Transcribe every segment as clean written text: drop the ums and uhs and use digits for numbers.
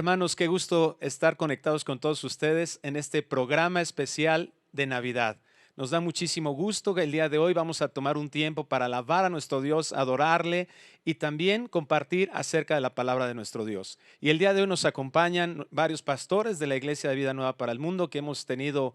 Hermanos, qué gusto estar conectados con todos ustedes en este programa especial de Navidad. Nos da muchísimo gusto que el día de hoy vamos a tomar un tiempo para alabar a nuestro Dios, adorarle y también compartir acerca de la palabra de nuestro Dios. Y el día de hoy nos acompañan varios pastores de la Iglesia de Vida Nueva para el Mundo que hemos tenido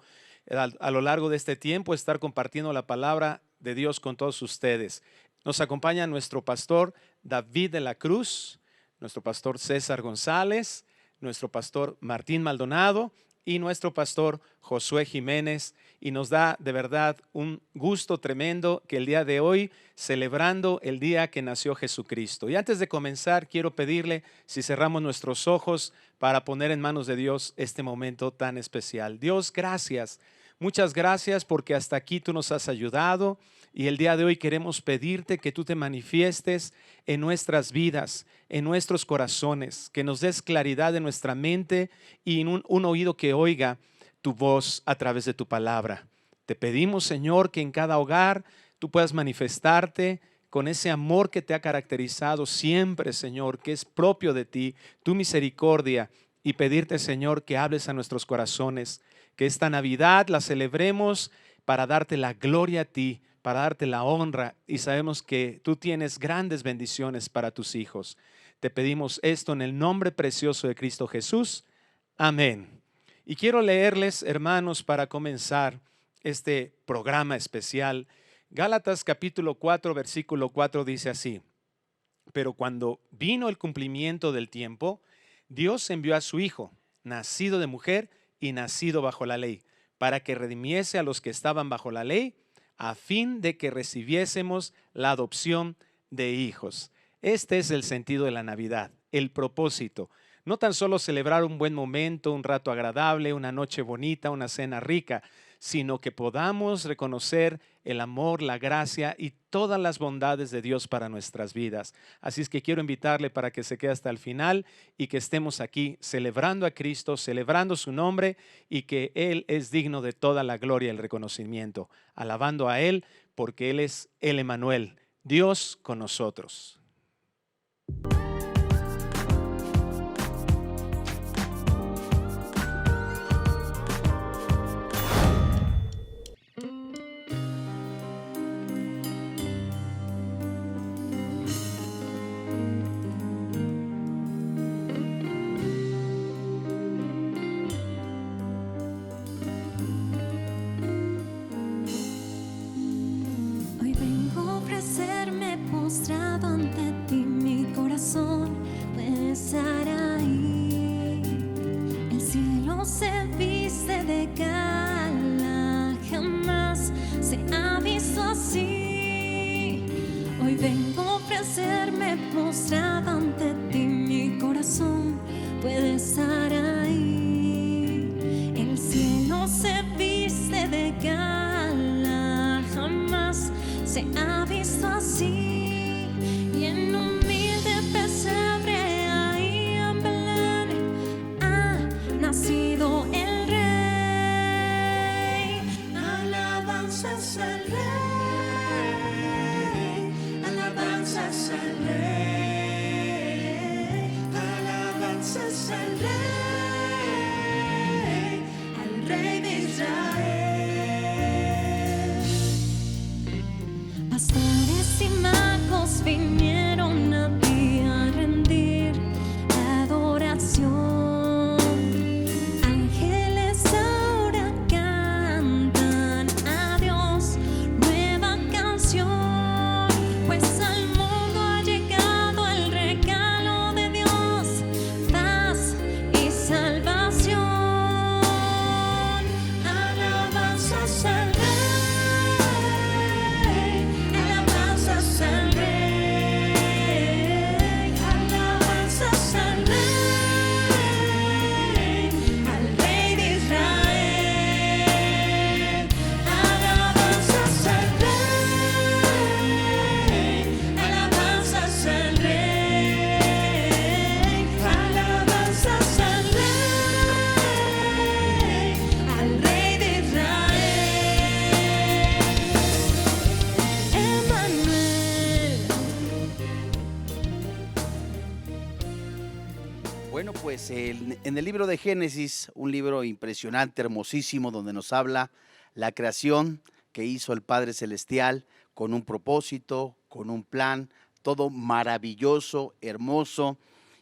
a lo largo de este tiempo estar compartiendo la palabra de Dios con todos ustedes. Nos acompaña nuestro pastor David de la Cruz, nuestro pastor César González, nuestro pastor Martín Maldonado y nuestro pastor Josué Jiménez. Y nos da de verdad un gusto tremendo que el día de hoy, celebrando el día que nació Jesucristo. Y antes de comenzar, quiero pedirle si cerramos nuestros ojos para poner en manos de Dios este momento tan especial. Dios, gracias. Muchas gracias porque hasta aquí tú nos has ayudado y el día de hoy queremos pedirte que tú te manifiestes en nuestras vidas, en nuestros corazones, que nos des claridad en nuestra mente y en un oído que oiga tu voz a través de tu palabra. Te pedimos, Señor, que en cada hogar tú puedas manifestarte con ese amor que te ha caracterizado siempre, Señor, que es propio de ti, tu misericordia, y pedirte, Señor, que hables a nuestros corazones, que esta Navidad la celebremos para darte la gloria a ti, para darte la honra, y sabemos que tú tienes grandes bendiciones para tus hijos. Te pedimos esto en el nombre precioso de Cristo Jesús. Amén. Y quiero leerles, hermanos, para comenzar este programa especial, Gálatas capítulo 4, versículo 4 dice así: pero cuando vino el cumplimiento del tiempo, Dios envió a su Hijo, nacido de mujer y nacido bajo la ley, para que redimiese a los que estaban bajo la ley, a fin de que recibiésemos la adopción de hijos. Este es el sentido de la Navidad, el propósito. No tan solo celebrar un buen momento, un rato agradable, una noche bonita, una cena rica, sino que podamos reconocer el amor, la gracia y todas las bondades de Dios para nuestras vidas. Así es que quiero invitarle para que se quede hasta el final y que estemos aquí celebrando a Cristo, celebrando su nombre y que Él es digno de toda la gloria y el reconocimiento, alabando a Él porque Él es el Emmanuel, Dios con nosotros. Postrado ante ti, mi corazón puede estar ahí. El cielo se viste de gala, jamás se ha visto así. Hoy vengo a ofrecerme postrado ante ti, mi corazón puede estar ahí. El cielo se viste de gala, jamás se ha visto así. Pastores y magos vinieron a ti a rendir adoración. Ángeles ahora cantan a Dios nueva canción, pues al mundo ha llegado el regalo de Dios, paz y En el libro de Génesis, un libro impresionante, hermosísimo, donde nos habla la creación que hizo el Padre Celestial con un propósito, con un plan, todo maravilloso, hermoso.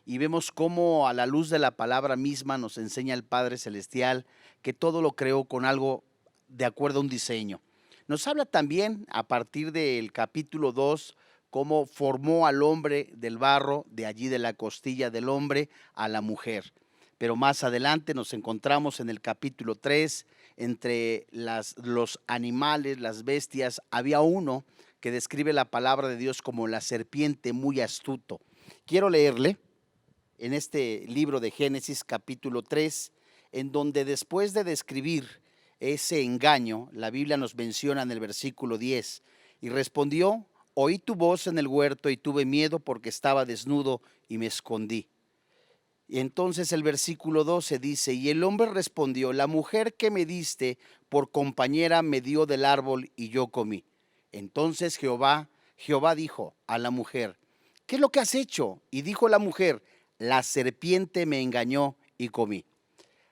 Y vemos cómo a la luz de la palabra misma nos enseña el Padre Celestial que todo lo creó con algo de acuerdo a un diseño. Nos habla también a partir del capítulo 2 cómo formó al hombre del barro, de allí de la costilla del hombre a la mujer. Pero más adelante nos encontramos en el capítulo 3, entre los animales, las bestias, había uno que describe la palabra de Dios como la serpiente muy astuto. Quiero leerle en este libro de Génesis capítulo 3, en donde después de describir ese engaño, la Biblia nos menciona en el versículo 10, y respondió: oí tu voz en el huerto y tuve miedo porque estaba desnudo y me escondí. Y entonces el versículo 12 dice: y el hombre respondió: la mujer que me diste por compañera me dio del árbol y yo comí. Entonces Jehová dijo a la mujer: ¿qué es lo que has hecho? Y dijo la mujer: la serpiente me engañó y comí.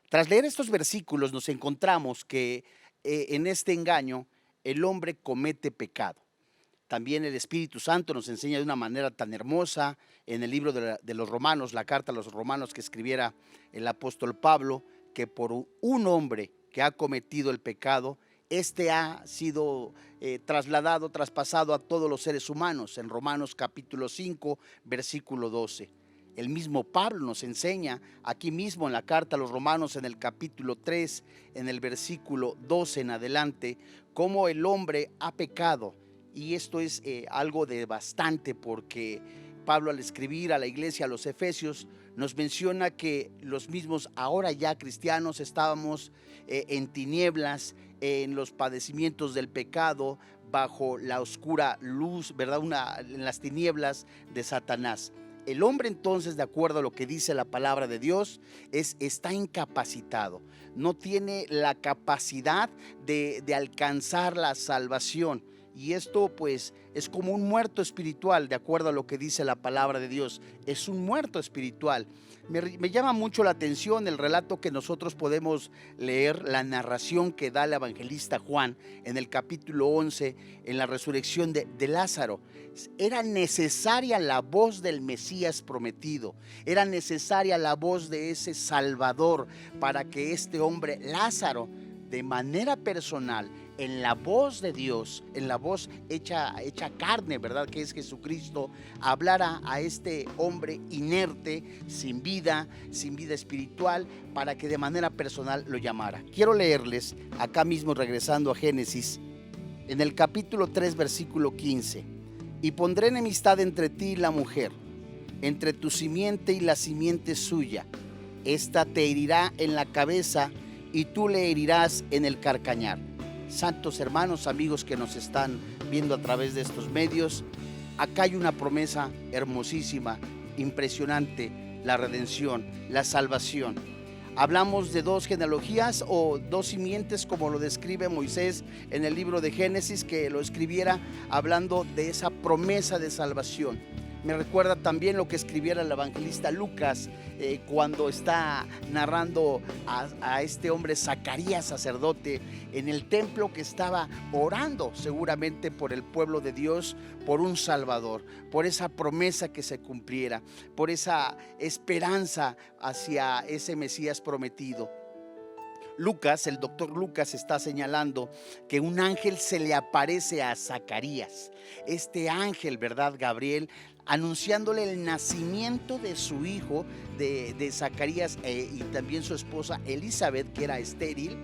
Tras leer estos versículos nos encontramos que en este engaño el hombre comete pecado. También el Espíritu Santo nos enseña de una manera tan hermosa en el libro de los Romanos, la carta a los Romanos que escribiera el apóstol Pablo, que por un hombre que ha cometido el pecado, este ha sido traspasado a todos los seres humanos, en Romanos capítulo 5, versículo 12. El mismo Pablo nos enseña aquí mismo en la carta a los Romanos, en el capítulo 3, en el versículo 12 en adelante, cómo el hombre ha pecado. Y esto es algo de bastante, porque Pablo, al escribir a la iglesia, a los Efesios, nos menciona que los mismos ahora ya cristianos estábamos en tinieblas, en los padecimientos del pecado, bajo la oscura luz, ¿verdad? En las tinieblas de Satanás. El hombre entonces, de acuerdo a lo que dice la palabra de Dios, está incapacitado, no tiene la capacidad de alcanzar la salvación. Y esto pues es como un muerto espiritual, de acuerdo a lo que dice la palabra de Dios. Es un muerto espiritual. Me llama mucho la atención el relato que nosotros podemos leer, la narración que da el evangelista Juan en el capítulo 11, en la resurrección de Lázaro. Era necesaria la voz del Mesías prometido, era necesaria la voz de ese Salvador para que este hombre Lázaro, de manera personal, en la voz de Dios, en la voz hecha carne, ¿verdad? Que es Jesucristo, hablara a este hombre inerte, sin vida espiritual, para que de manera personal lo llamara. Quiero leerles acá mismo, regresando a Génesis, en el capítulo 3, versículo 15. Y pondré enemistad entre ti y la mujer, entre tu simiente y la simiente suya. Esta te herirá en la cabeza y tú le herirás en el calcañar. Santos hermanos, amigos que nos están viendo a través de estos medios, acá hay una promesa hermosísima, impresionante: la redención, la salvación. Hablamos de dos genealogías o dos simientes, como lo describe Moisés en el libro de Génesis, que lo escribiera hablando de esa promesa de salvación. Me recuerda también lo que escribiera el evangelista Lucas cuando está narrando a este hombre Zacarías, sacerdote, en el templo, que estaba orando seguramente por el pueblo de Dios, por un Salvador, por esa promesa que se cumpliera, por esa esperanza hacia ese Mesías prometido. Lucas, el doctor Lucas, está señalando que un ángel se le aparece a Zacarías. Este ángel, ¿verdad? Gabriel, anunciándole el nacimiento de su hijo, de Zacarías, y también su esposa Elizabeth, que era estéril,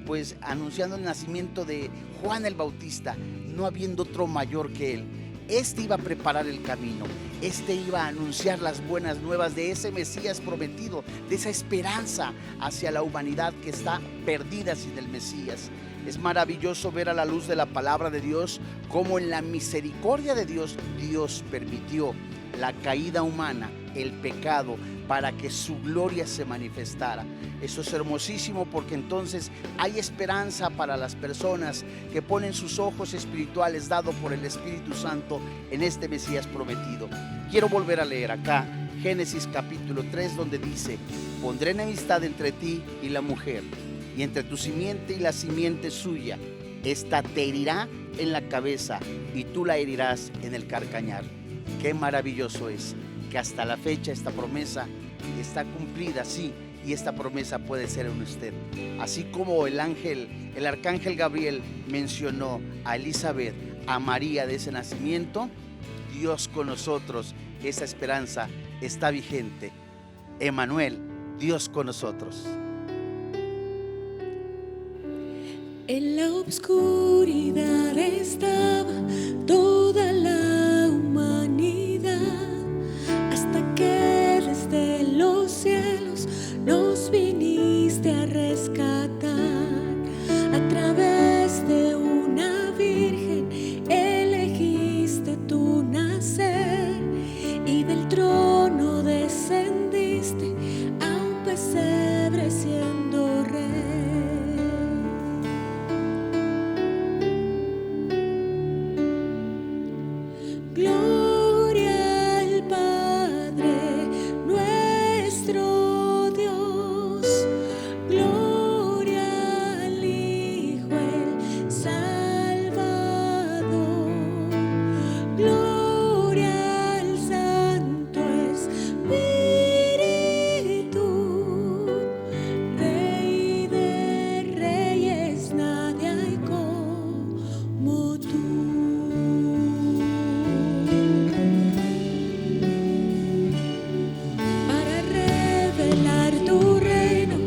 pues anunciando el nacimiento de Juan el Bautista, no habiendo otro mayor que él. Este iba a preparar el camino, este iba a anunciar las buenas nuevas de ese Mesías prometido, de esa esperanza hacia la humanidad que está perdida sin el Mesías. Es maravilloso ver a la luz de la palabra de Dios cómo en la misericordia de Dios, Dios permitió la caída humana, el pecado, para que su gloria se manifestara. Eso es hermosísimo, porque entonces hay esperanza para las personas que ponen sus ojos espirituales, dado por el Espíritu Santo, en este Mesías prometido. Quiero volver a leer acá Génesis capítulo 3, donde dice: pondré enemistad entre ti y la mujer, y entre tu simiente y la simiente suya. Esta te herirá en la cabeza y tú la herirás en el calcañar. Qué maravilloso es que hasta la fecha esta promesa está cumplida, sí, y esta promesa puede ser en usted. Así como el arcángel Gabriel mencionó a Elizabeth, a María de ese nacimiento, Dios con nosotros, esa esperanza está vigente. Emmanuel, Dios con nosotros. En la oscuridad estaba toda la humanidad, hasta que desde los cielos nos viniste a rescatar. A través de una virgen elegiste tu nacer, y del trono descendiste a un pesebre siendo rey. Gloria al Padre nuestro Dios, gloria al Hijo el Salvador, gloria al Santo Espíritu, Rey de reyes, nadie hay como tú. Para revelar tu reino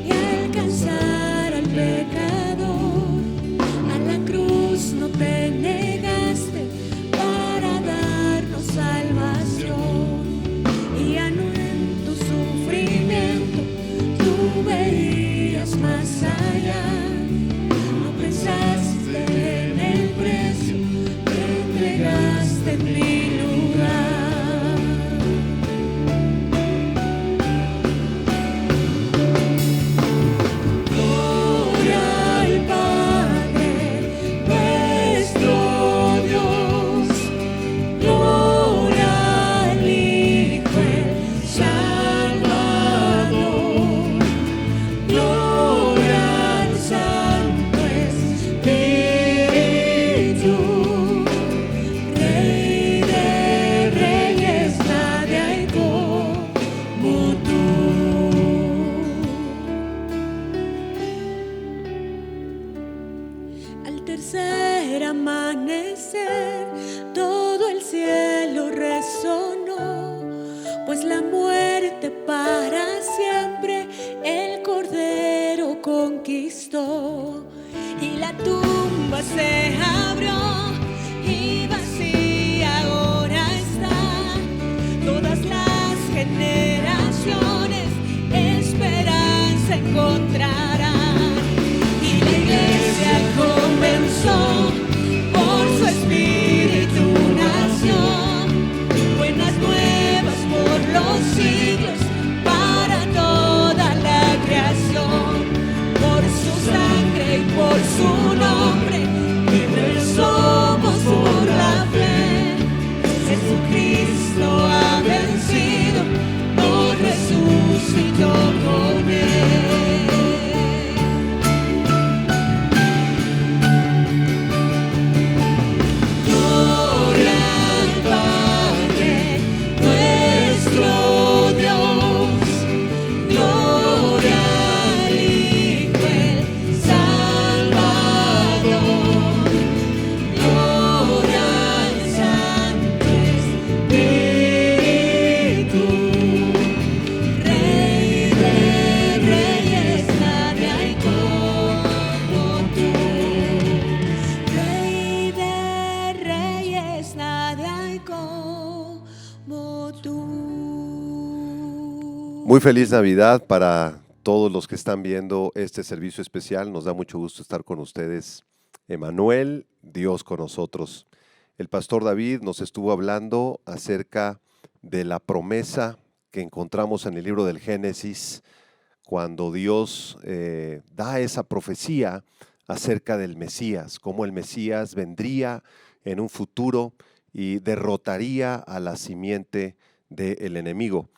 y alcanzar al pecador, a la cruz no te negaste para darnos salvación, y aún en tu sufrimiento tú veías más allá. No pensaste en el precio que entregaste en mi lugar. Gloria al Padre nuestro Dios, gloria al Hijo el Salvador, gloria al Santo Espíritu, Rey de reyes, nadie hay como tú. Al tercer amanecer, todo el cielo resonó, pues la muerte para siempre el Cordero conquistó. Y la tumba se abrió y vacía ahora está. Todas las generaciones esperanza encontrarán. Y la iglesia comenzó, por su espíritu nació, buenas nuevas por los siglos, para toda la creación. Por su sangre y por su nombre, libres somos por la fe. Jesucristo ha vencido, nos resucitó con él. Gloria al Padre nuestro Dios, gloria al Hijo el Salvador, gloria al Santo Espíritu, Rey de reyes, nadie hay como tú. Rey de reyes, nadie hay como tú. Muy feliz Navidad para todos los que están viendo este servicio especial. Nos da mucho gusto estar con ustedes. Emmanuel, Dios con nosotros. El pastor David nos estuvo hablando acerca de la promesa que encontramos en el libro del Génesis, cuando Dios da esa profecía acerca del Mesías, cómo el Mesías vendría en un futuro y derrotaría a la simiente del enemigo.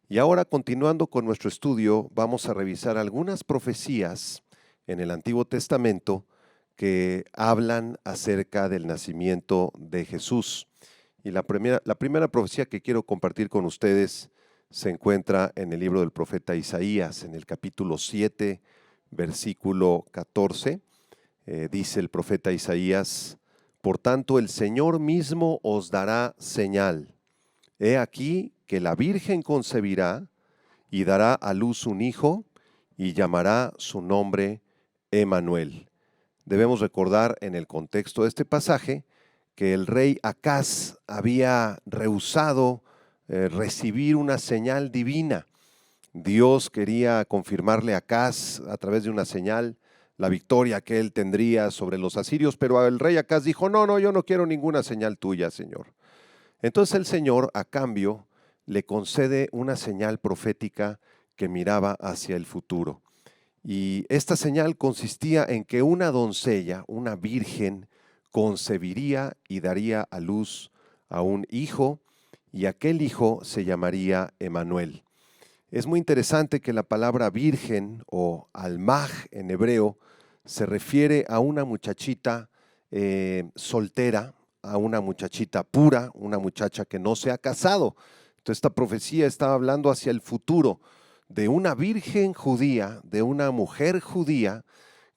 Y ahora, continuando con nuestro estudio, vamos a revisar algunas profecías en el Antiguo Testamento que hablan acerca del nacimiento de Jesús. Y la primera profecía que quiero compartir con ustedes se encuentra en el libro del profeta Isaías, en el capítulo 7, versículo 14. Dice el profeta Isaías: por tanto, el Señor mismo os dará señal. He aquí que la Virgen concebirá y dará a luz un hijo y llamará su nombre Emmanuel. Debemos recordar en el contexto de este pasaje que el rey Acaz había rehusado recibir una señal divina. Dios quería confirmarle a Acaz a través de una señal la victoria que él tendría sobre los asirios, pero el rey Acaz dijo: no, yo no quiero ninguna señal tuya, Señor. Entonces el Señor, a cambio, le concede una señal profética que miraba hacia el futuro. Y esta señal consistía en que una doncella, una virgen, concebiría y daría a luz a un hijo, y aquel hijo se llamaría Emmanuel. Es muy interesante que la palabra virgen o almaj en hebreo se refiere a una muchachita soltera, a una muchachita pura, una muchacha que no se ha casado. Entonces esta profecía estaba hablando hacia el futuro de una virgen judía, de una mujer judía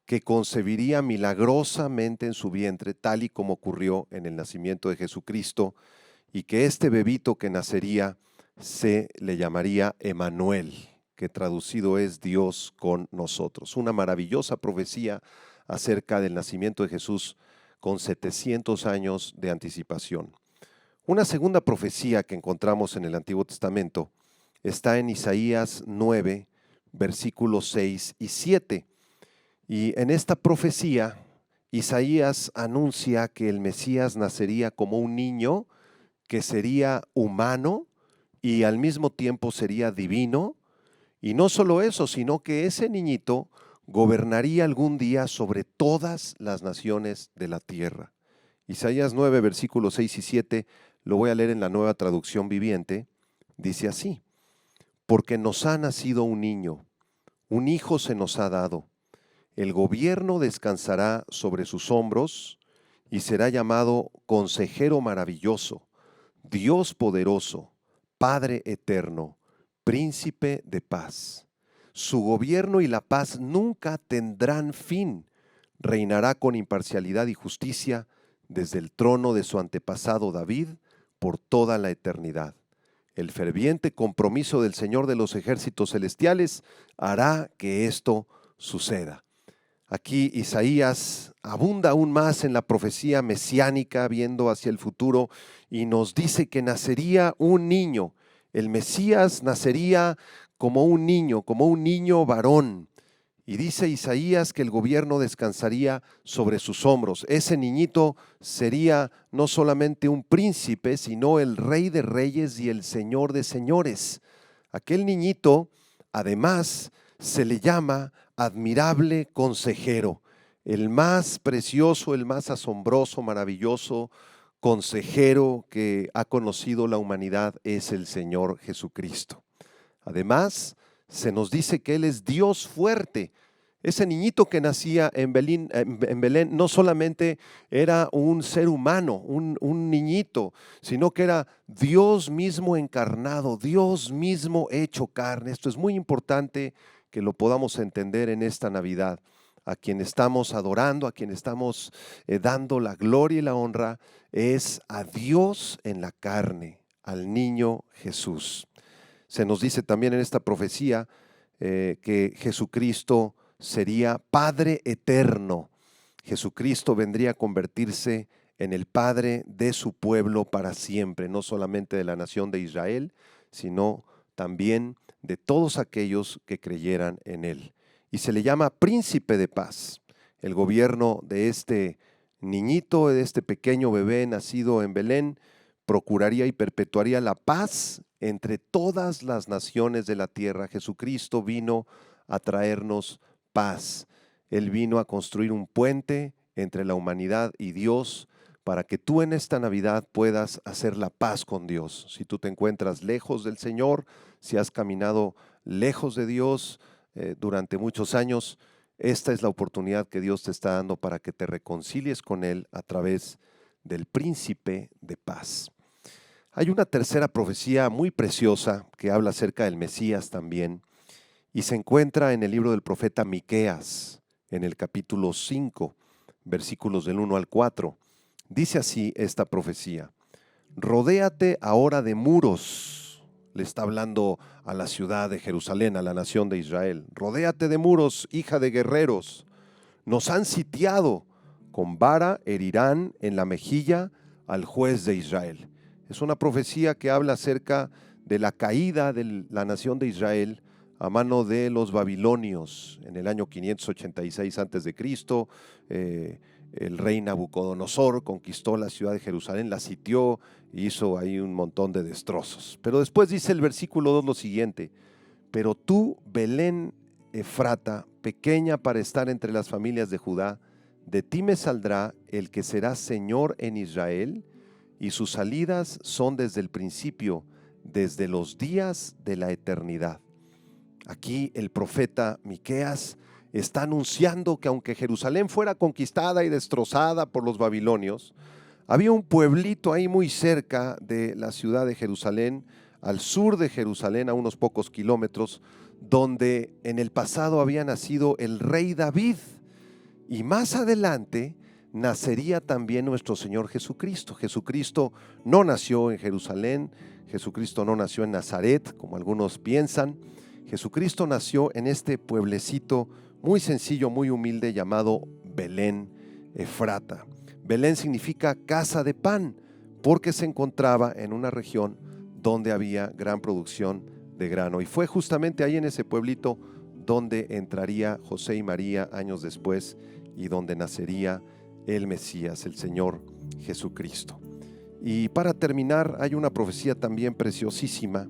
que concebiría milagrosamente en su vientre, tal y como ocurrió en el nacimiento de Jesucristo, y que este bebito que nacería se le llamaría Emmanuel, que traducido es Dios con nosotros. Una maravillosa profecía acerca del nacimiento de Jesús con 700 años de anticipación. Una segunda profecía que encontramos en el Antiguo Testamento está en Isaías 9, versículos 6 y 7. Y en esta profecía, Isaías anuncia que el Mesías nacería como un niño que sería humano y al mismo tiempo sería divino. Y no solo eso, sino que ese niñito gobernaría algún día sobre todas las naciones de la tierra. Isaías 9, versículos 6 y 7, lo voy a leer en la Nueva Traducción Viviente, dice así: porque nos ha nacido un niño, un hijo se nos ha dado, el gobierno descansará sobre sus hombros y será llamado Consejero Maravilloso, Dios Poderoso, Padre Eterno, Príncipe de Paz. Su gobierno y la paz nunca tendrán fin. Reinará con imparcialidad y justicia desde el trono de su antepasado David por toda la eternidad. El ferviente compromiso del Señor de los ejércitos celestiales hará que esto suceda. Aquí Isaías abunda aún más en la profecía mesiánica, viendo hacia el futuro, y nos dice que nacería un niño. El Mesías nacería como un niño varón. Y dice Isaías que el gobierno descansaría sobre sus hombros. Ese niñito sería no solamente un príncipe, sino el Rey de Reyes y el Señor de Señores. Aquel niñito, además, se le llama admirable consejero, el más precioso, el más asombroso, maravilloso consejero que ha conocido la humanidad es el Señor Jesucristo. Además, se nos dice que Él es Dios fuerte. Ese niñito que nacía en Belén no solamente era un ser humano, un niñito, sino que era Dios mismo encarnado, Dios mismo hecho carne. Esto es muy importante que lo podamos entender en esta Navidad. A quien estamos adorando, a quien estamos dando la gloria y la honra, es a Dios en la carne, al niño Jesús. Se nos dice también en esta profecía que Jesucristo sería Padre eterno. Jesucristo vendría a convertirse en el Padre de su pueblo para siempre, no solamente de la nación de Israel, sino también de todos aquellos que creyeran en Él. Y se le llama Príncipe de Paz. El gobierno de este niñito, de este pequeño bebé nacido en Belén, procuraría y perpetuaría la paz entre todas las naciones de la tierra. Jesucristo vino a traernos paz. Él vino a construir un puente entre la humanidad y Dios para que tú en esta Navidad puedas hacer la paz con Dios. Si tú te encuentras lejos del Señor, si has caminado lejos de Dios durante muchos años, esta es la oportunidad que Dios te está dando para que te reconcilies con Él a través del príncipe de paz. Hay una tercera profecía muy preciosa que habla acerca del Mesías también y se encuentra en el libro del profeta Miqueas, en el capítulo 5, versículos del 1 al 4. Dice así esta profecía: rodéate ahora de muros. Le está hablando a la ciudad de Jerusalén, a la nación de Israel. Rodéate de muros, hija de guerreros. Nos han sitiado, con vara herirán en la mejilla al juez de Israel. Es una profecía que habla acerca de la caída de la nación de Israel a mano de los babilonios en el año 586 a.C. El rey Nabucodonosor conquistó la ciudad de Jerusalén, la sitió y hizo ahí un montón de destrozos. Pero después dice el versículo 2 lo siguiente: pero tú, Belén Efrata, pequeña para estar entre las familias de Judá, de ti me saldrá el que será Señor en Israel, y sus salidas son desde el principio, desde los días de la eternidad. Aquí el profeta Miqueas está anunciando que aunque Jerusalén fuera conquistada y destrozada por los babilonios, había un pueblito ahí muy cerca de la ciudad de Jerusalén, al sur de Jerusalén, a unos pocos kilómetros, donde en el pasado había nacido el rey David, y más adelante nacería también nuestro Señor Jesucristo. Jesucristo no nació en Jerusalén, Jesucristo no nació en Nazaret, como algunos piensan. Jesucristo nació en este pueblecito muy sencillo, muy humilde, llamado Belén Efrata. Belén significa casa de pan, porque se encontraba en una región donde había gran producción de grano. Y fue justamente ahí en ese pueblito donde entraría José y María años después y donde nacería el Mesías, el Señor Jesucristo. Y para terminar, hay una profecía también preciosísima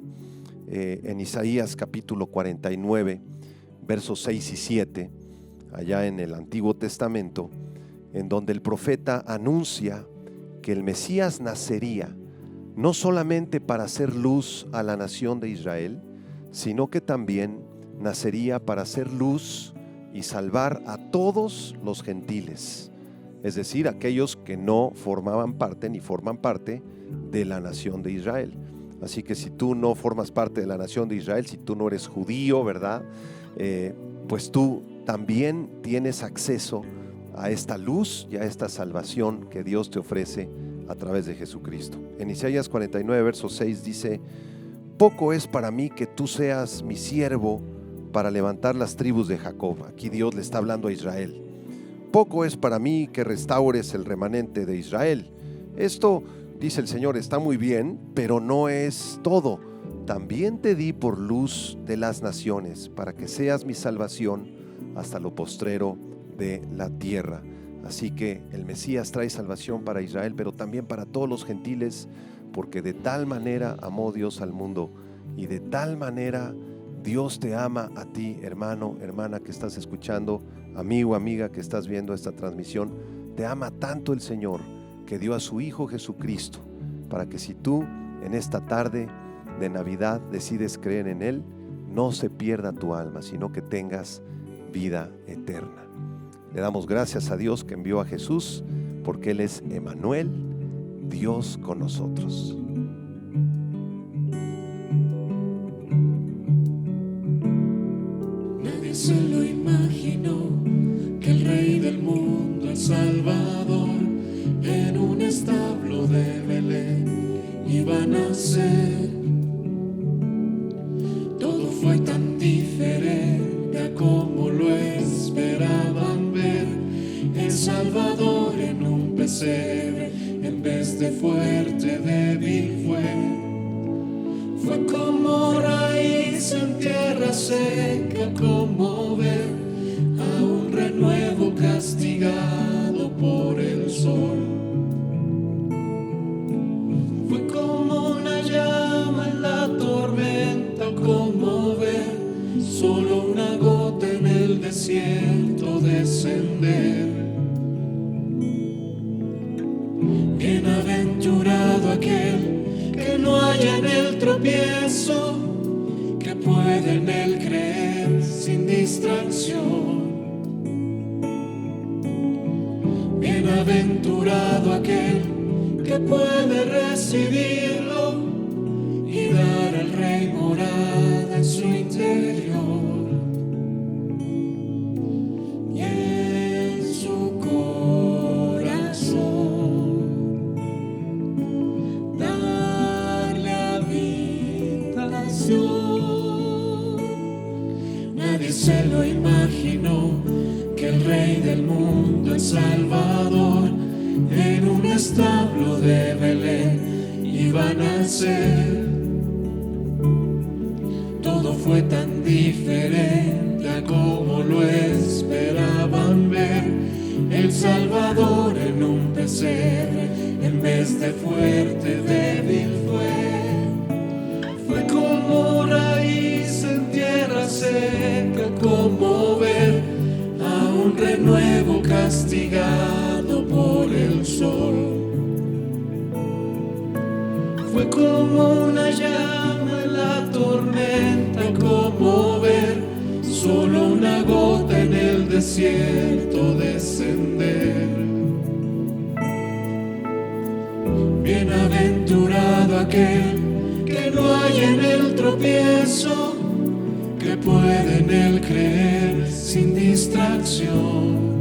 en Isaías capítulo 49, versos 6 y 7, allá en el Antiguo Testamento, en donde el profeta anuncia que el Mesías nacería no solamente para hacer luz a la nación de Israel, sino que también nacería para hacer luz y salvar a todos los gentiles, es decir, aquellos que no formaban parte ni forman parte de la nación de Israel. Así que si tú no formas parte de la nación de Israel, si tú no eres judío, ¿verdad? Pues tú también tienes acceso a esta luz y a esta salvación que Dios te ofrece a través de Jesucristo. En Isaías 49, verso 6 dice: poco es para mí que tú seas mi siervo para levantar las tribus de Jacob. Aquí Dios le está hablando a Israel. Poco es para mí que restaures el remanente de Israel. Esto, dice el Señor, está muy bien, pero no es todo. También te di por luz de las naciones, para que seas mi salvación hasta lo postrero de la tierra. Así que el Mesías trae salvación para Israel, pero también para todos los gentiles, porque de tal manera amó Dios al mundo, y de tal manera Dios te ama a ti, hermano, hermana que estás escuchando, amigo, amiga que estás viendo esta transmisión. Te ama tanto el Señor que dio a su Hijo Jesucristo, para que si tú en esta tarde de Navidad decides creer en Él, no se pierda tu alma, sino que tengas vida eterna. Le damos gracias a Dios que envió a Jesús, porque Él es Emmanuel, Dios con nosotros. Nadie se lo imaginó, que el Rey del mundo, el Salvador, en un establo de Belén iba a nacer. Todo fue tan diferente a como lo esperaban ver. El Salvador en un pesebre, en vez de fuerte, débil fue. Fue como raíz en tierra seca, como ver a un renuevo castigado por el sol. Fue como una llama en la tormenta, como ver solo una gota en el desierto descender. tropiezo, que puede en él creer sin distracción. Bienaventurado aquel que puede recibirlo y dar al Rey morada en su interior. Y en su corazón darle habitación. Nadie se lo imaginó, que el Rey del mundo, el Salvador, en un establo de Belén iba a nacer. Todo fue tan diferente a como lo esperaban ver. El Salvador en un pesebre, en vez de fuerte, débil fue. Fue como raíz en tierra seca, como ver a un renuevo castigado por el sol. Fue como una llama en la tormenta, como ver solo una gota en el desierto descender. Bienaventurado aquel que no hay en el tropiezo, que puede en él creer sin distracción.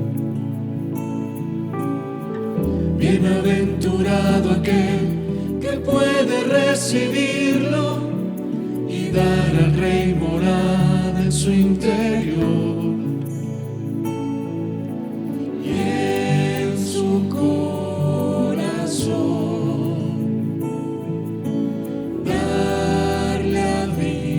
Bienaventurado aquel que puede recibirlo y dar al Rey morada en su interior. Y en su corazón darle habitación.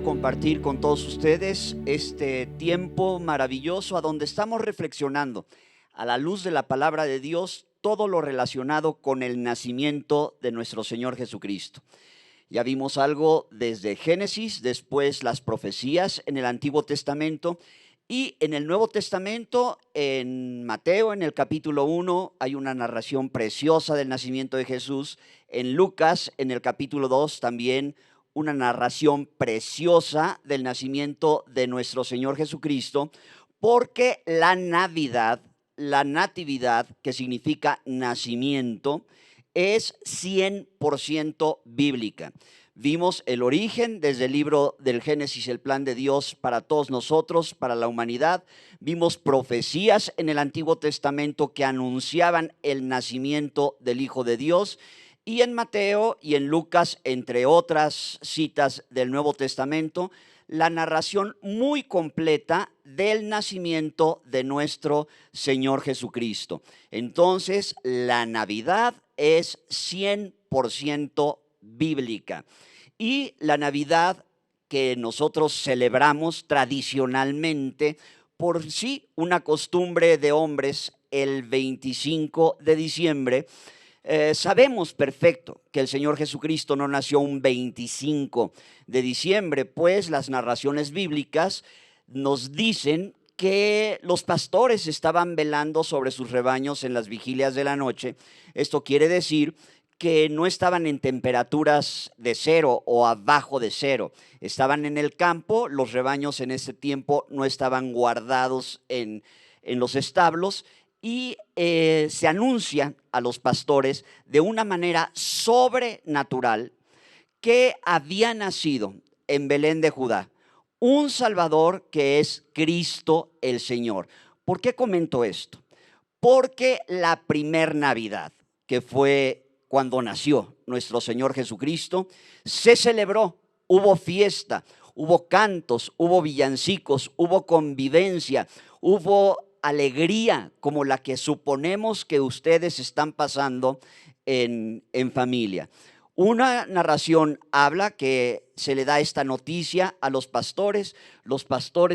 Compartir con todos ustedes este tiempo maravilloso a donde estamos reflexionando a la luz de la palabra de Dios todo lo relacionado con el nacimiento de nuestro Señor Jesucristo. Ya vimos algo desde Génesis, después las profecías en el Antiguo Testamento y en el Nuevo Testamento, en Mateo, en el capítulo 1, hay una narración preciosa del nacimiento de Jesús. En Lucas, en el capítulo 2, también una narración preciosa del nacimiento de nuestro Señor Jesucristo, porque la Navidad, la natividad, que significa nacimiento, es 100% bíblica. Vimos el origen desde el libro del Génesis, el plan de Dios para todos nosotros, para la humanidad. Vimos profecías en el Antiguo Testamento que anunciaban el nacimiento del Hijo de Dios. Y en Mateo y en Lucas, entre otras citas del Nuevo Testamento, la narración muy completa del nacimiento de nuestro Señor Jesucristo. Entonces, la Navidad es 100% bíblica. Y la Navidad que nosotros celebramos tradicionalmente, por sí una costumbre de hombres, el 25 de diciembre, sabemos perfecto que el Señor Jesucristo no nació un 25 de diciembre, pues las narraciones bíblicas nos dicen que los pastores estaban velando sobre sus rebaños en las vigilias de la noche. Esto quiere decir que no estaban en temperaturas de 0 o abajo de 0. Estaban en el campo, los rebaños en ese tiempo no estaban guardados en los establos, y se anuncia a los pastores de una manera sobrenatural que había nacido en Belén de Judá un Salvador que es Cristo el Señor. ¿Por qué comento esto? Porque la primer Navidad, que fue cuando nació nuestro Señor Jesucristo, se celebró, hubo fiesta, hubo cantos, hubo villancicos, hubo convivencia, hubo alegría como la que suponemos que ustedes están pasando en familia. Una narración habla que se le da esta noticia a los pastores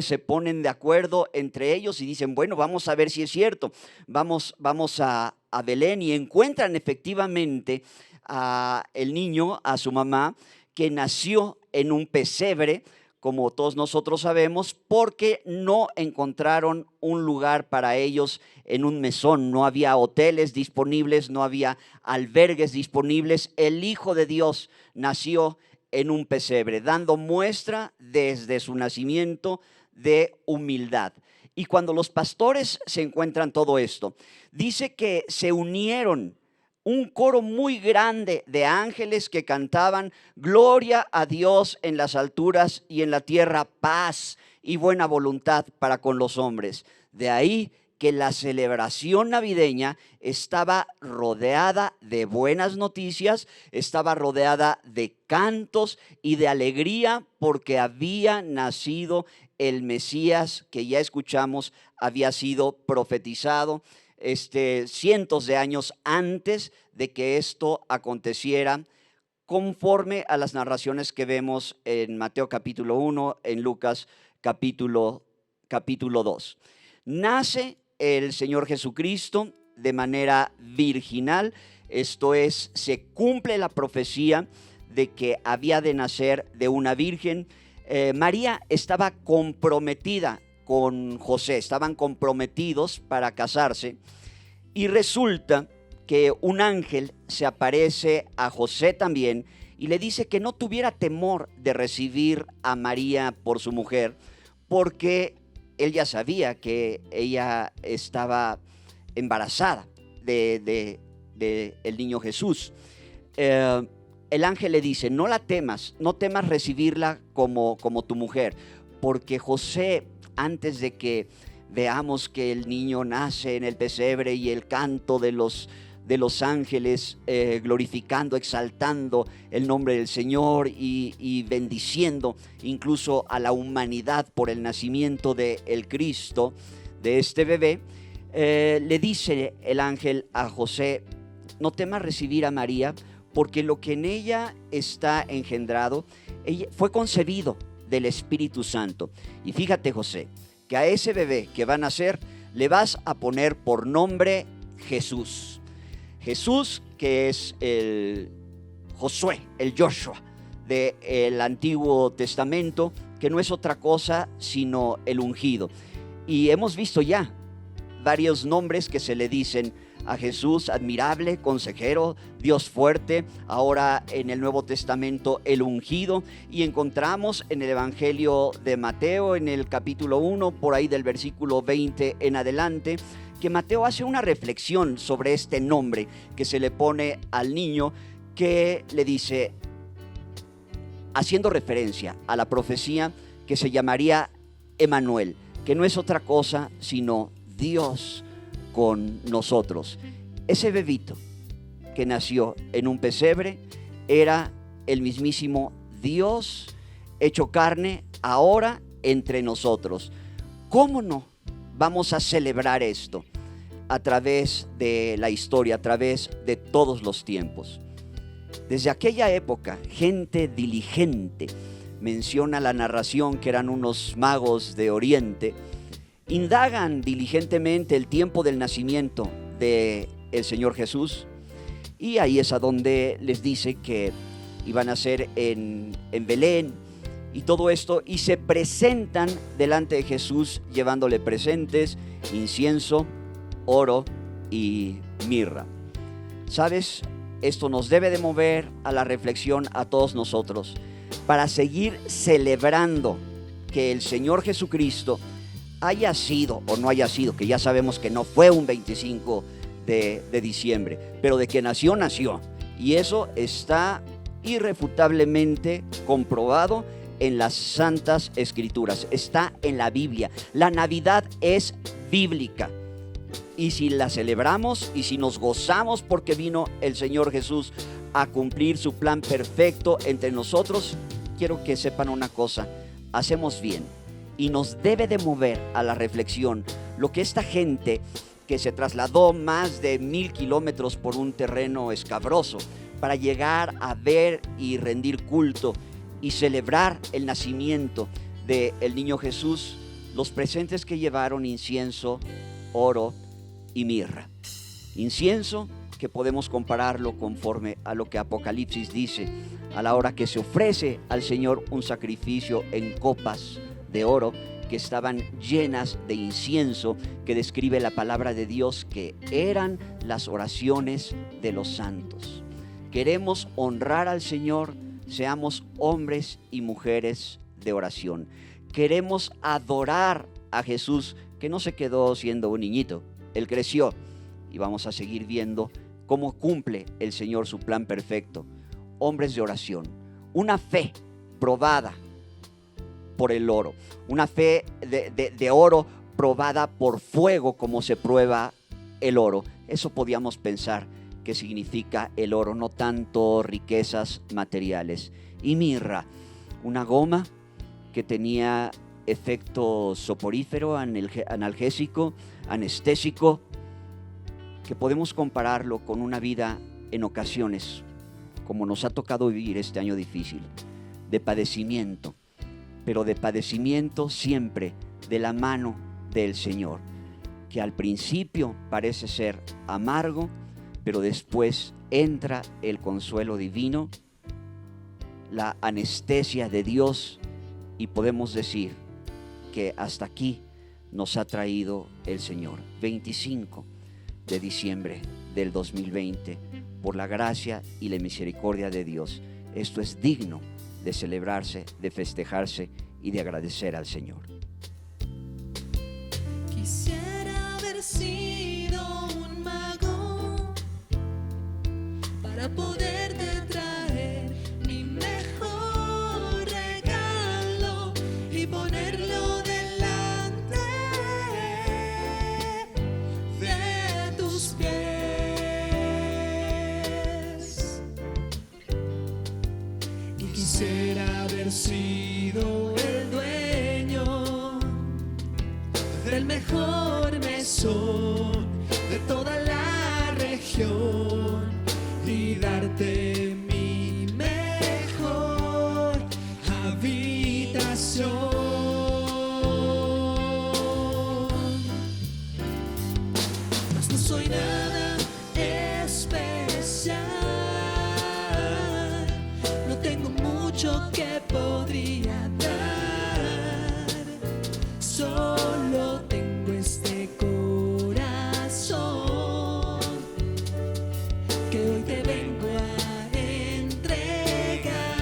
se ponen de acuerdo entre ellos y dicen, bueno, vamos a ver si es cierto, vamos a Belén, y encuentran efectivamente a el niño, a su mamá, que nació en un pesebre, como todos nosotros sabemos, porque no encontraron un lugar para ellos en un mesón. No había hoteles disponibles, no había albergues disponibles. El Hijo de Dios nació en un pesebre, dando muestra desde su nacimiento de humildad. Y cuando los pastores se encuentran todo esto, dice que se unieron un coro muy grande de ángeles que cantaban: gloria a Dios en las alturas y en la tierra paz y buena voluntad para con los hombres. De ahí que la celebración navideña estaba rodeada de buenas noticias, estaba rodeada de cantos y de alegría, porque había nacido el Mesías que ya escuchamos había sido profetizado cientos de años antes de que esto aconteciera, conforme a las narraciones que vemos en Mateo capítulo 1, en Lucas capítulo 2. Nace el Señor Jesucristo de manera virginal, esto es, se cumple la profecía de que había de nacer de una virgen. María estaba comprometida con José, estaban comprometidos para casarse, y resulta que un ángel se aparece a José también y le dice que no tuviera temor de recibir a María por su mujer, porque él ya sabía que ella estaba embarazada de el niño Jesús. El ángel le dice: no la temas, no temas recibirla como tu mujer, porque José, antes de que veamos que el niño nace en el pesebre y el canto de los ángeles glorificando, exaltando el nombre del Señor y bendiciendo incluso a la humanidad por el nacimiento del Cristo, de este bebé, le dice el ángel a José: no temas recibir a María, porque lo que en ella está engendrado, ella fue concebido del Espíritu Santo. Y fíjate, José, que a ese bebé que va a nacer le vas a poner por nombre Jesús. Jesús, que es el Josué, el Joshua del Antiguo Testamento, que no es otra cosa sino el ungido. Y hemos visto ya varios nombres que se le dicen a Jesús: admirable, consejero, Dios fuerte. Ahora en el Nuevo Testamento, el ungido. Y encontramos en el Evangelio de Mateo, en el capítulo 1, por ahí del versículo 20 en adelante, que Mateo hace una reflexión sobre este nombre que se le pone al niño, que le dice, haciendo referencia a la profecía, que se llamaría Emmanuel, que no es otra cosa sino Dios con nosotros. Ese bebito que nació en un pesebre era el mismísimo Dios hecho carne ahora entre nosotros. ¿Cómo no vamos a celebrar esto? A través de la historia, a través de todos los tiempos. Desde aquella época, gente diligente, menciona la narración que eran unos magos de Oriente, indagan diligentemente el tiempo del nacimiento del Señor Jesús, y ahí es a donde les dice que iban a ser en Belén y todo esto, y se presentan delante de Jesús llevándole presentes, incienso, oro y mirra. ¿Sabes? Esto nos debe de mover a la reflexión a todos nosotros para seguir celebrando que el Señor Jesucristo haya sido o no haya sido, que ya sabemos que no fue un 25 de diciembre, pero de que nació, nació. Y eso está irrefutablemente comprobado en las Santas Escrituras, está en la Biblia. La Navidad es bíblica. Y si la celebramos y si nos gozamos porque vino el Señor Jesús a cumplir su plan perfecto entre nosotros, quiero que sepan una cosa: hacemos bien. Y nos debe de mover a la reflexión lo que esta gente que se trasladó más de 1000 kilómetros por un terreno escabroso para llegar a ver y rendir culto y celebrar el nacimiento del niño Jesús, los presentes que llevaron: incienso, oro y mirra. Incienso, que podemos compararlo conforme a lo que Apocalipsis dice, a la hora que se ofrece al Señor un sacrificio en copas de oro que estaban llenas de incienso, que describe la palabra de Dios que eran las oraciones de los santos. Queremos honrar al Señor, seamos hombres y mujeres de oración. Queremos adorar a Jesús, que no se quedó siendo un niñito, Él creció, y vamos a seguir viendo cómo cumple el Señor su plan perfecto. Hombres de oración, una fe probada por el oro, una fe de oro probada por fuego, como se prueba el oro. Eso podíamos pensar que significa el oro, no tanto riquezas materiales. Y mirra, una goma que tenía efecto soporífero, analgésico, anestésico, que podemos compararlo con una vida en ocasiones, como nos ha tocado vivir este año difícil, de padecimiento, pero de padecimiento siempre de la mano del Señor, que al principio parece ser amargo, pero después entra el consuelo divino, la anestesia de Dios, y podemos decir que hasta aquí nos ha traído el Señor. 25 de diciembre del 2020, por la gracia y la misericordia de Dios. Esto es digno de celebrarse, de festejarse y de agradecer al Señor. Quisiera haber sido un mago para poderte traer mi mejor regalo y ponerlo delante de tus pies. Y quisiera haber sido El dueño del mejor mesón de toda la región y darte mi mejor habitación. Mas no soy nada especial, no tengo mucho que podría dar, solo tengo este corazón que hoy te vengo a entregar.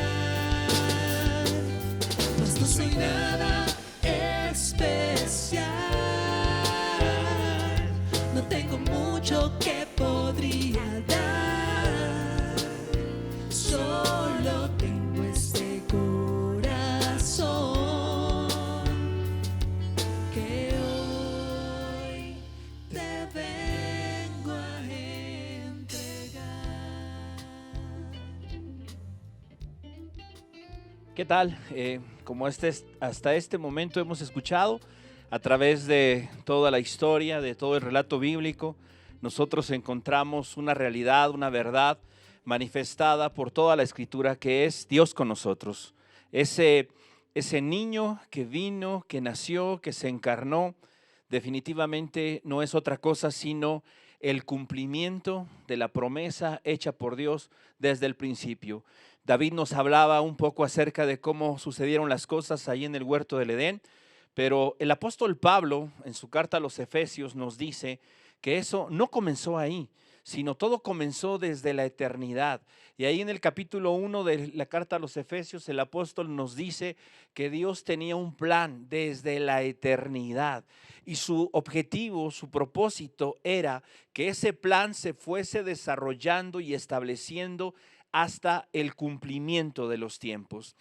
Mas no soy nada especial, no tengo mucho que podría dar, solo tengo este corazón que hoy te vengo a entregar. ¿Qué tal? Como hasta este momento hemos escuchado a través de toda la historia, de todo el relato bíblico, nosotros encontramos una realidad, una verdad manifestada por toda la Escritura, que es Dios con nosotros. Ese niño que vino, que nació, que se encarnó, definitivamente no es otra cosa sino el cumplimiento de la promesa hecha por Dios desde el principio. David nos hablaba un poco acerca de cómo sucedieron las cosas ahí en el huerto del Edén, pero el apóstol Pablo en su carta a los Efesios nos dice que eso no comenzó ahí, sino todo comenzó desde la eternidad. Y ahí en el capítulo 1 de la carta a los Efesios, el apóstol nos dice que Dios tenía un plan desde la eternidad. Y su objetivo, su propósito era que ese plan se fuese desarrollando y estableciendo hasta el cumplimiento de los tiempos.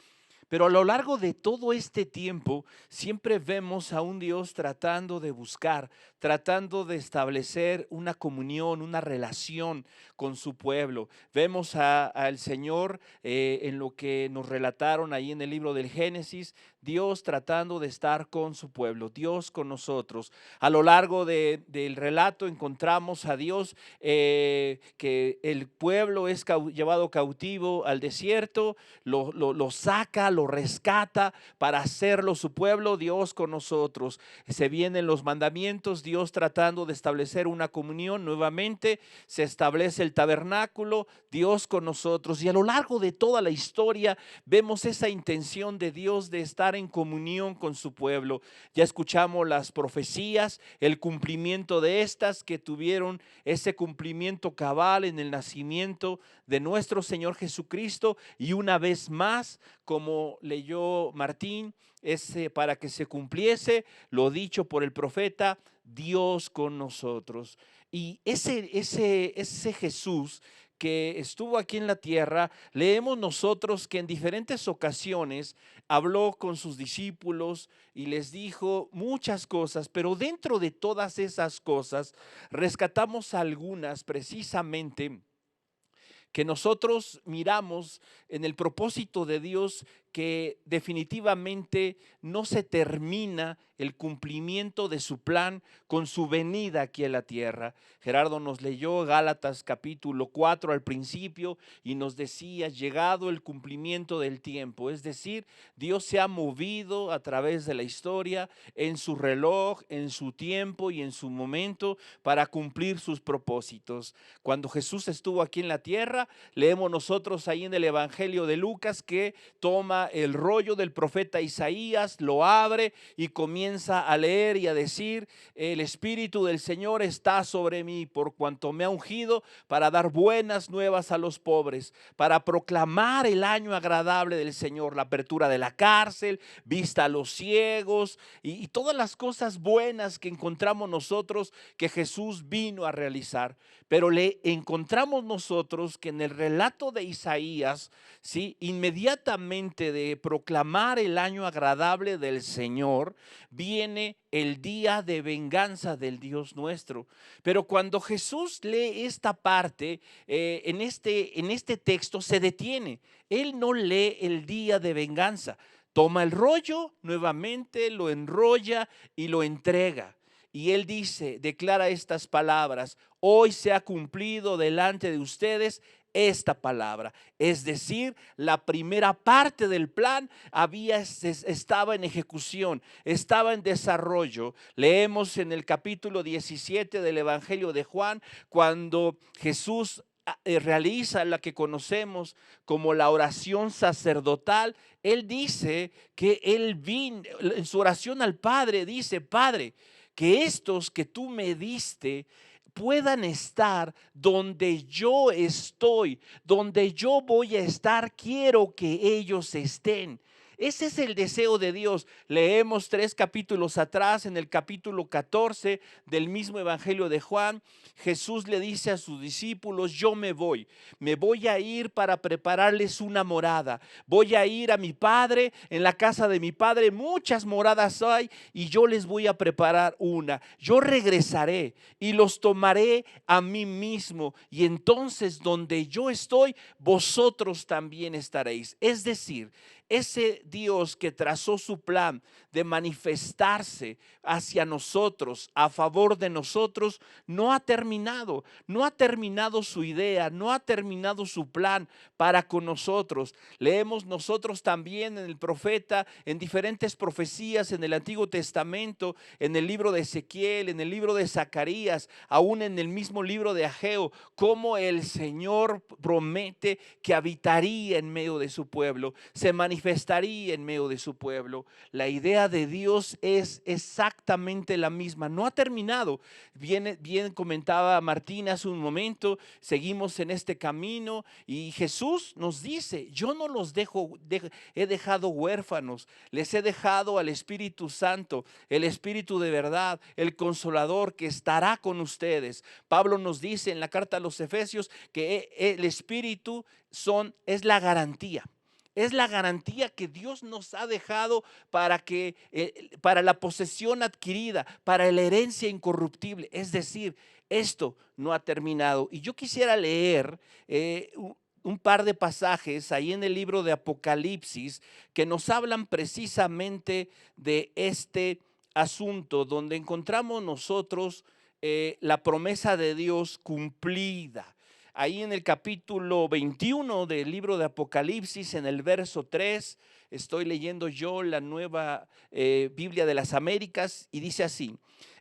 Pero a lo largo de todo este tiempo siempre vemos a un Dios tratando de buscar, tratando de establecer una comunión, una relación con su pueblo. Vemos al Señor en lo que nos relataron ahí en el libro del Génesis, Dios tratando de estar con su pueblo, Dios con nosotros. A lo largo del relato encontramos a Dios que el pueblo es llevado cautivo al desierto, lo saca, lo rescata para hacerlo su pueblo, Dios con nosotros. Se vienen los mandamientos, Dios tratando de establecer una comunión nuevamente, se establece el tabernáculo, Dios con nosotros. Y a lo largo de toda la historia vemos esa intención de Dios de estar en comunión con su pueblo. Ya escuchamos las profecías, el cumplimiento de estas que tuvieron ese cumplimiento cabal en el nacimiento de nuestro Señor Jesucristo, y una vez más, como leyó Martín, para que se cumpliese lo dicho por el profeta, Dios con nosotros. Y ese Jesús que estuvo aquí en la tierra, leemos nosotros que en diferentes ocasiones habló con sus discípulos y les dijo muchas cosas, pero dentro de todas esas cosas rescatamos algunas precisamente que nosotros miramos en el propósito de Dios, que definitivamente no se termina el cumplimiento de su plan con su venida aquí en la tierra. Gerardo nos leyó Gálatas capítulo 4 al principio y nos decía, llegado el cumplimiento del tiempo, es decir, Dios se ha movido a través de la historia en su reloj, en su tiempo y en su momento para cumplir sus propósitos. Cuando Jesús estuvo aquí en la tierra, leemos nosotros ahí en el Evangelio de Lucas que toma el rollo del profeta Isaías, lo abre y comienza a leer y a decir, el Espíritu del Señor está sobre mí por cuanto me ha ungido para dar buenas nuevas a los pobres, para proclamar el año agradable del Señor, la apertura de la cárcel, vista a los ciegos y todas las cosas buenas que encontramos nosotros que Jesús vino a realizar. Pero le encontramos nosotros que en el relato de Isaías, ¿sí?, inmediatamente de proclamar el año agradable del Señor, viene el día de venganza del Dios nuestro. Pero cuando Jesús lee esta parte, en este texto se detiene. Él no lee el día de venganza. Toma el rollo nuevamente, lo enrolla y lo entrega. Y él dice, declara estas palabras: hoy se ha cumplido delante de ustedes esta palabra. Es decir, la primera parte del plan estaba en ejecución, estaba en desarrollo. Leemos en el capítulo 17 del Evangelio de Juan, cuando Jesús realiza la que conocemos como la oración sacerdotal. Él dice que él vino, en su oración al Padre, dice: Padre, que estos que tú me diste puedan estar donde yo estoy, donde yo voy a estar, quiero que ellos estén. Ese es el deseo de Dios. Leemos 3 capítulos atrás, en el capítulo 14 del mismo Evangelio de Juan, Jesús le dice a sus discípulos: yo me voy a ir para prepararles una morada. Voy a ir a mi Padre, en la casa de mi Padre muchas moradas hay, y yo les voy a preparar una. Yo regresaré y los tomaré a mí mismo, y entonces donde yo estoy, vosotros también estaréis. Es decir, ese Dios que trazó su plan de manifestarse hacia nosotros, a favor de nosotros, no ha terminado su idea, no ha terminado su plan para con nosotros. Leemos nosotros también en el profeta, en diferentes profecías en el Antiguo Testamento, en el libro de Ezequiel, en el libro de Zacarías, aún en el mismo libro de Ageo, cómo el Señor promete que habitaría en medio de su pueblo, se manifestaría en medio de su pueblo. La idea de Dios es exactamente la misma, no ha terminado. Bien comentaba Martín hace un momento, seguimos en este camino y Jesús nos dice: yo no los he dejado huérfanos, les he dejado al Espíritu Santo, el Espíritu de verdad, el Consolador que estará con ustedes. Pablo nos dice en la carta a los Efesios que el Espíritu es la garantía. Es la garantía que Dios nos ha dejado para la posesión adquirida, para la herencia incorruptible. Es decir, esto no ha terminado. Y yo quisiera leer un par de pasajes ahí en el libro de Apocalipsis que nos hablan precisamente de este asunto, donde encontramos nosotros la promesa de Dios cumplida. Ahí en el capítulo 21 del libro de Apocalipsis, en el verso 3, estoy leyendo yo la nueva Biblia de las Américas, y dice así: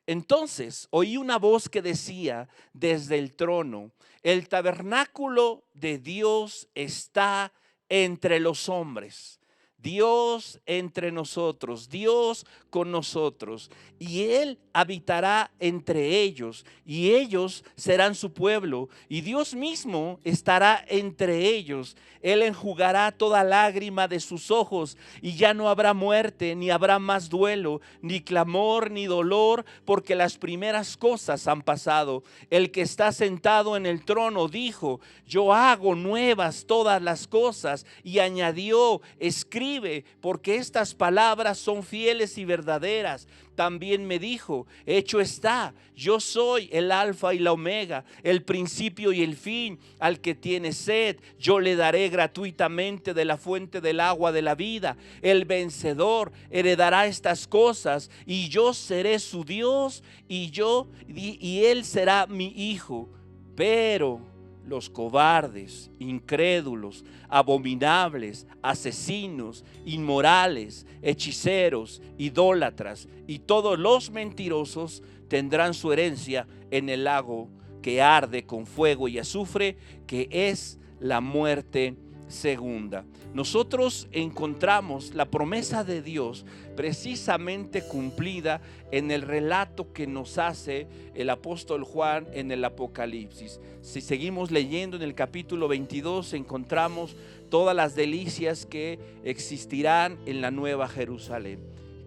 entonces oí una voz que decía desde el trono: el tabernáculo de Dios está entre los hombres. Dios entre nosotros, Dios con nosotros, y Él habitará entre ellos, y ellos serán su pueblo, y Dios mismo estará entre ellos. Él enjugará toda lágrima de sus ojos, y ya no habrá muerte, ni habrá más duelo, ni clamor, ni dolor, porque las primeras cosas han pasado. El que está sentado en el trono dijo: yo hago nuevas todas las cosas, y añadió: escribe, porque estas palabras son fieles y verdaderas. También me dijo: hecho está, yo soy el alfa y la omega, el principio y el fin. Al que tiene sed, yo le daré gratuitamente de la fuente del agua de la vida. El vencedor heredará estas cosas, y yo seré su Dios, y él será mi hijo. Pero los cobardes, incrédulos, abominables, asesinos, inmorales, hechiceros, idólatras y todos los mentirosos tendrán su herencia en el lago que arde con fuego y azufre, que es la muerte segunda. Nosotros encontramos la promesa de Dios precisamente cumplida en el relato que nos hace el apóstol Juan en el Apocalipsis. Si seguimos leyendo en el capítulo 22, encontramos todas las delicias que existirán en la Nueva Jerusalén.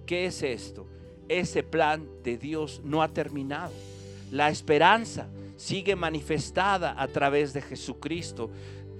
¿Qué es esto? Ese plan de Dios no ha terminado. La esperanza sigue manifestada a través de Jesucristo.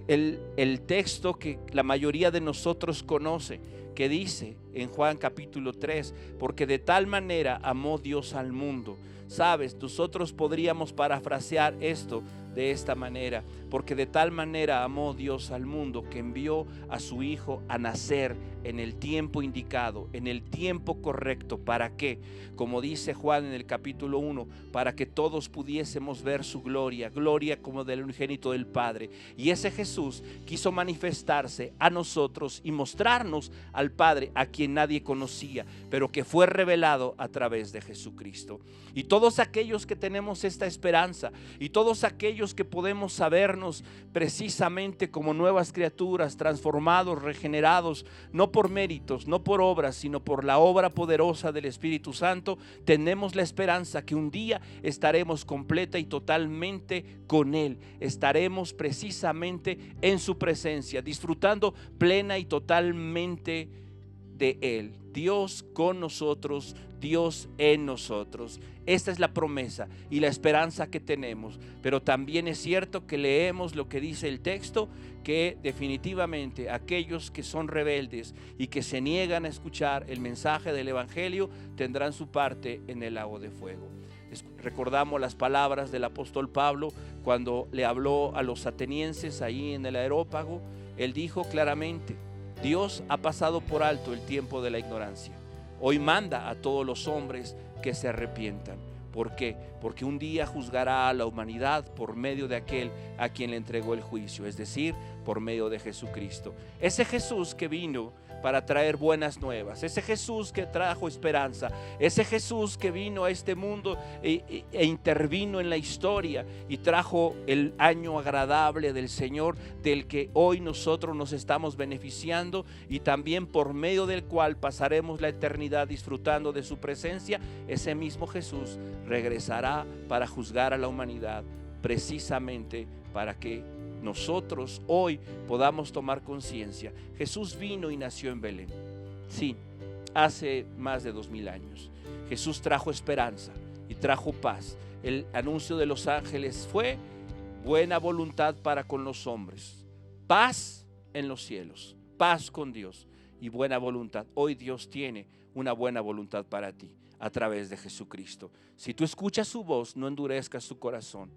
El texto que la mayoría de nosotros conoce, que dice en Juan capítulo 3, porque de tal manera amó Dios al mundo. Sabes, nosotros podríamos parafrasear esto de esta manera: porque de tal manera amó Dios al mundo que envió a su Hijo a nacer en el tiempo indicado, en el tiempo correcto. ¿Para qué? Como dice Juan en el capítulo 1, para que todos pudiésemos ver su gloria, gloria como del unigénito del Padre. Y ese Jesús quiso manifestarse a nosotros y mostrarnos al Padre, a quien nadie conocía, pero que fue revelado a través de Jesucristo. Y todos aquellos que tenemos esta esperanza, y todos aquellos que podemos sabernos precisamente como nuevas criaturas, transformados, regenerados, no por méritos, no por obras, sino por la obra poderosa del Espíritu Santo, tenemos la esperanza que un día estaremos completa y totalmente con Él. Estaremos precisamente en su presencia, disfrutando plena y totalmente de Él. Dios con nosotros, Dios en nosotros. Esta es la promesa y la esperanza que tenemos. Pero también es cierto que leemos lo que dice el texto, que definitivamente aquellos que son rebeldes y que se niegan a escuchar el mensaje del Evangelio tendrán su parte en el lago de fuego. Recordamos las palabras del apóstol Pablo cuando le habló a los atenienses ahí en el Areópago. Él dijo claramente: Dios ha pasado por alto el tiempo de la ignorancia. Hoy manda a todos los hombres que se arrepientan. ¿Por qué? Porque un día juzgará a la humanidad por medio de aquel a quien le entregó el juicio, es decir, por medio de Jesucristo. Ese Jesús que vino para traer buenas nuevas, ese Jesús que trajo esperanza, ese Jesús que vino a este mundo e intervino en la historia y trajo el año agradable del Señor, del que hoy nosotros nos estamos beneficiando y también por medio del cual pasaremos la eternidad disfrutando de su presencia. Ese mismo Jesús regresará para juzgar a la humanidad, precisamente para que nosotros hoy podamos tomar conciencia. Jesús vino y nació en Belén. Sí, hace más de 2000 años. Jesús trajo esperanza y trajo paz. El anuncio de los ángeles fue buena voluntad para con los hombres, paz en los cielos, paz con Dios y buena voluntad. Hoy Dios tiene una buena voluntad para ti a través de Jesucristo. Si tú escuchas su voz, no endurezcas tu corazón.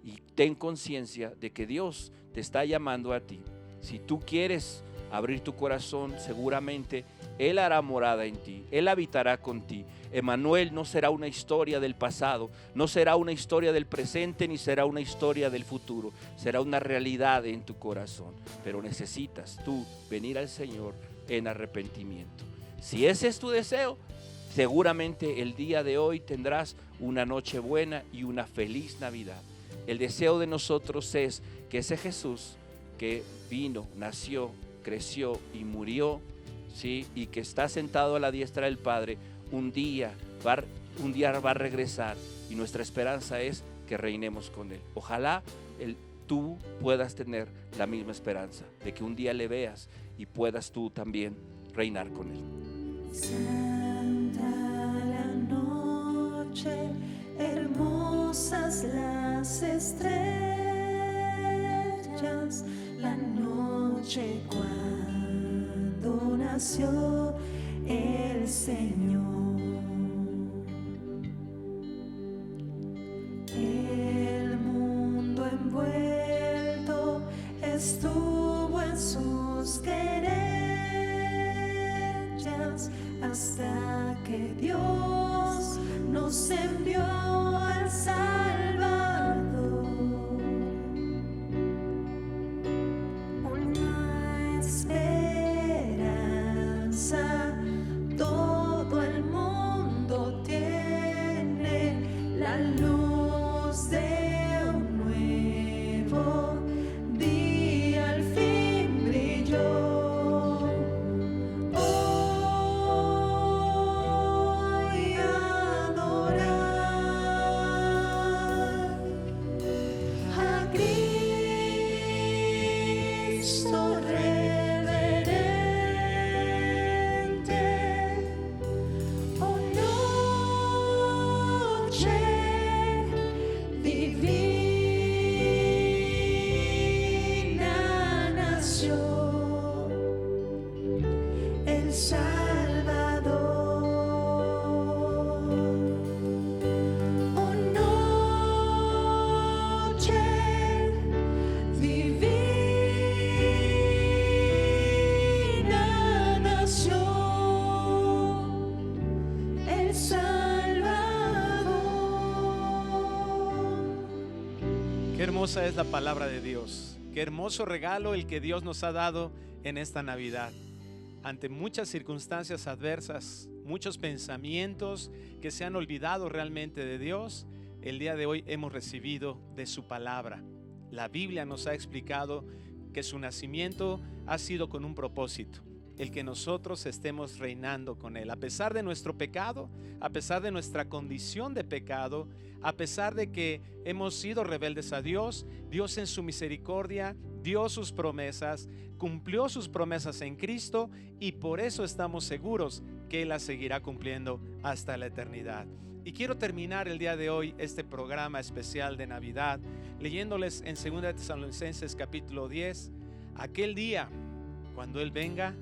y ten conciencia de que Dios te está llamando a ti. Si tú quieres abrir tu corazón, seguramente Él hará morada en ti, Él habitará con ti. Emmanuel no será una historia del pasado, no será una historia del presente, ni será una historia del futuro. Será una realidad en tu corazón. Pero necesitas tú venir al Señor en arrepentimiento. Si ese es tu deseo, seguramente el día de hoy tendrás una noche buena y una feliz Navidad. El deseo de nosotros es que ese Jesús que vino, nació, creció y murió, ¿sí?, y que está sentado a la diestra del Padre, un día va a regresar, y nuestra esperanza es que reinemos con Él. Ojalá tú puedas tener la misma esperanza de que un día le veas y puedas tú también reinar con Él. Santa la noche, hermosas las estrellas, la noche cuando nació el Señor. El mundo envuelto estuvo en sus querellas hasta que Dios nos envió al Salvador. Una esperanza todo el mundo tiene, la luz de un nuevo día al fin brilló. Hoy adorar a Cristo reverente. Oh, noche divina nació el Salvador. Oh, noche divina nació el Salvador. Qué hermosa es la palabra de Dios. Qué hermoso regalo el que Dios nos ha dado en esta Navidad. Ante muchas circunstancias adversas, muchos pensamientos que se han olvidado realmente de Dios, el día de hoy hemos recibido de su palabra. La Biblia nos ha explicado que su nacimiento ha sido con un propósito, el que nosotros estemos reinando con Él. A pesar de nuestro pecado, a pesar de nuestra condición de pecado, a pesar de que hemos sido rebeldes a Dios, Dios en su misericordia dio sus promesas, cumplió sus promesas en Cristo, y por eso estamos seguros que Él las seguirá cumpliendo hasta la eternidad. Y quiero terminar el día de hoy este programa especial de Navidad leyéndoles en 2 Tesalonicenses capítulo 10. Aquel día, cuando Él venga,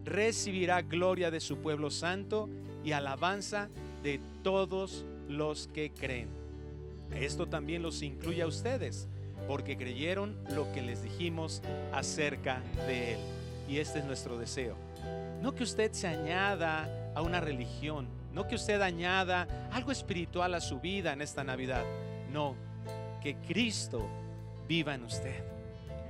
recibirá gloria de su pueblo santo y alabanza de todos los que creen. Esto también los incluye a ustedes, porque creyeron lo que les dijimos acerca de Él. Y este es nuestro deseo. No que usted se añada a una religión, no que usted añada algo espiritual a su vida en esta Navidad. No, que Cristo viva en usted.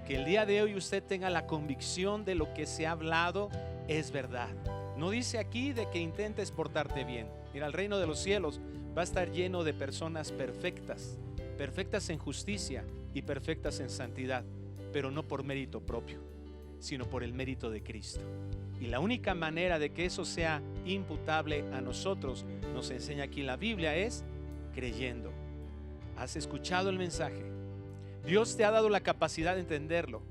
Que el día de hoy usted tenga la convicción de lo que se ha hablado es verdad. No dice aquí de que intentes portarte bien. Mira, el reino de los cielos va a estar lleno de personas perfectas, perfectas en justicia y perfectas en santidad, pero no por mérito propio, sino por el mérito de Cristo. Y la única manera de que eso sea imputable a nosotros, nos enseña aquí la Biblia, es creyendo. ¿Has escuchado el mensaje? Dios te ha dado la capacidad de entenderlo,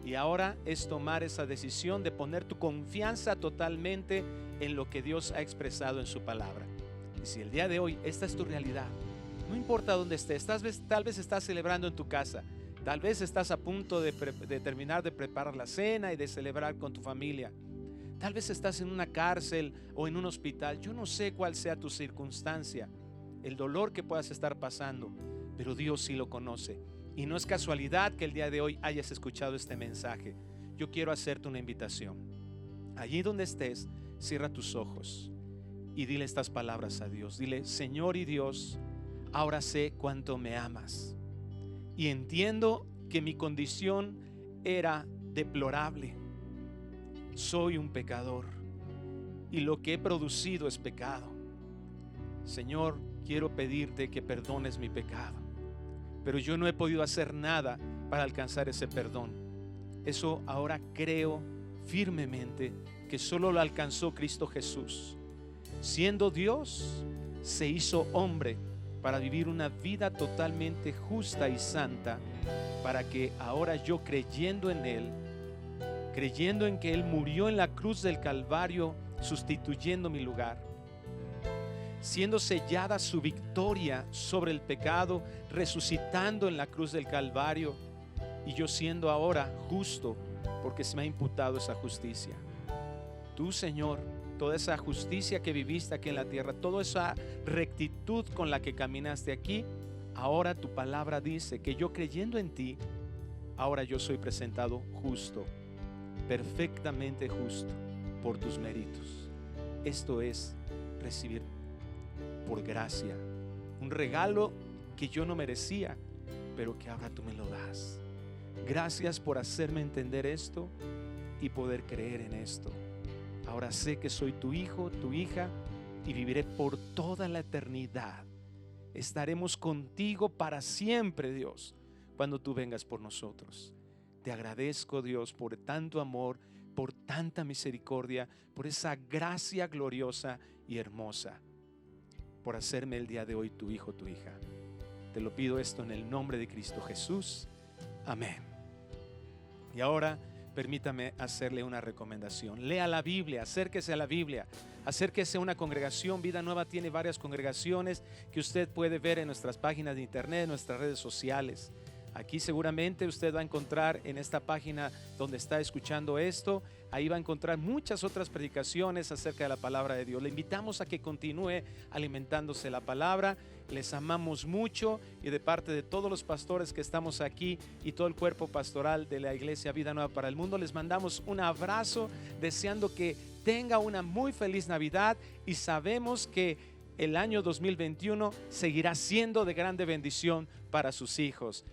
y ahora es tomar esa decisión de poner tu confianza totalmente en lo que Dios ha expresado en su palabra. Y si el día de hoy esta es tu realidad, no importa dónde estés, tal vez estás celebrando en tu casa, tal vez estás a punto de terminar de preparar la cena y de celebrar con tu familia, tal vez estás en una cárcel o en un hospital. Yo no sé cuál sea tu circunstancia, el dolor que puedas estar pasando, pero Dios sí lo conoce. Y no es casualidad que el día de hoy hayas escuchado este mensaje. Yo quiero hacerte una invitación. Allí donde estés, cierra tus ojos y dile estas palabras a Dios. Dile: Señor y Dios, ahora sé cuánto me amas y entiendo que mi condición era deplorable. Soy un pecador y lo que he producido es pecado. Señor, quiero pedirte que perdones mi pecado, pero yo no he podido hacer nada para alcanzar ese perdón. Eso ahora creo firmemente que solo lo alcanzó Cristo Jesús. Siendo Dios, se hizo hombre para vivir una vida totalmente justa y santa, para que ahora yo, creyendo en Él, creyendo en que Él murió en la cruz del Calvario sustituyendo mi lugar, siendo sellada su victoria sobre el pecado, resucitando en la cruz del Calvario, y yo siendo ahora justo porque se me ha imputado esa justicia. Tú, Señor, toda esa justicia que viviste aquí en la tierra, toda esa rectitud con la que caminaste aquí, ahora tu palabra dice que yo, creyendo en ti, ahora yo soy presentado justo, perfectamente justo por tus méritos. Esto es recibir por gracia un regalo que yo no merecía, pero que ahora tú me lo das. Gracias por hacerme entender esto y poder creer en esto. Ahora sé que soy tu hijo, tu hija, y viviré por toda la eternidad. Estaremos contigo para siempre, Dios, cuando tú vengas por nosotros. Te agradezco, Dios, por tanto amor, por tanta misericordia, por esa gracia gloriosa y hermosa, por hacerme el día de hoy tu hijo, tu hija. Te lo pido esto en el nombre de Cristo Jesús. Amén. Y ahora permítame hacerle una recomendación. Lea la Biblia, acérquese a la Biblia, acérquese a una congregación. Vida Nueva tiene varias congregaciones que usted puede ver en nuestras páginas de internet, en nuestras redes sociales. Aquí seguramente usted va a encontrar en esta página donde está escuchando esto, ahí va a encontrar muchas otras predicaciones acerca de la palabra de Dios. Le invitamos a que continúe alimentándose la palabra. Les amamos mucho, y de parte de todos los pastores que estamos aquí y todo el cuerpo pastoral de la Iglesia Vida Nueva para el Mundo, les mandamos un abrazo, deseando que tenga una muy feliz Navidad, y sabemos que el año 2021 seguirá siendo de grande bendición para sus hijos.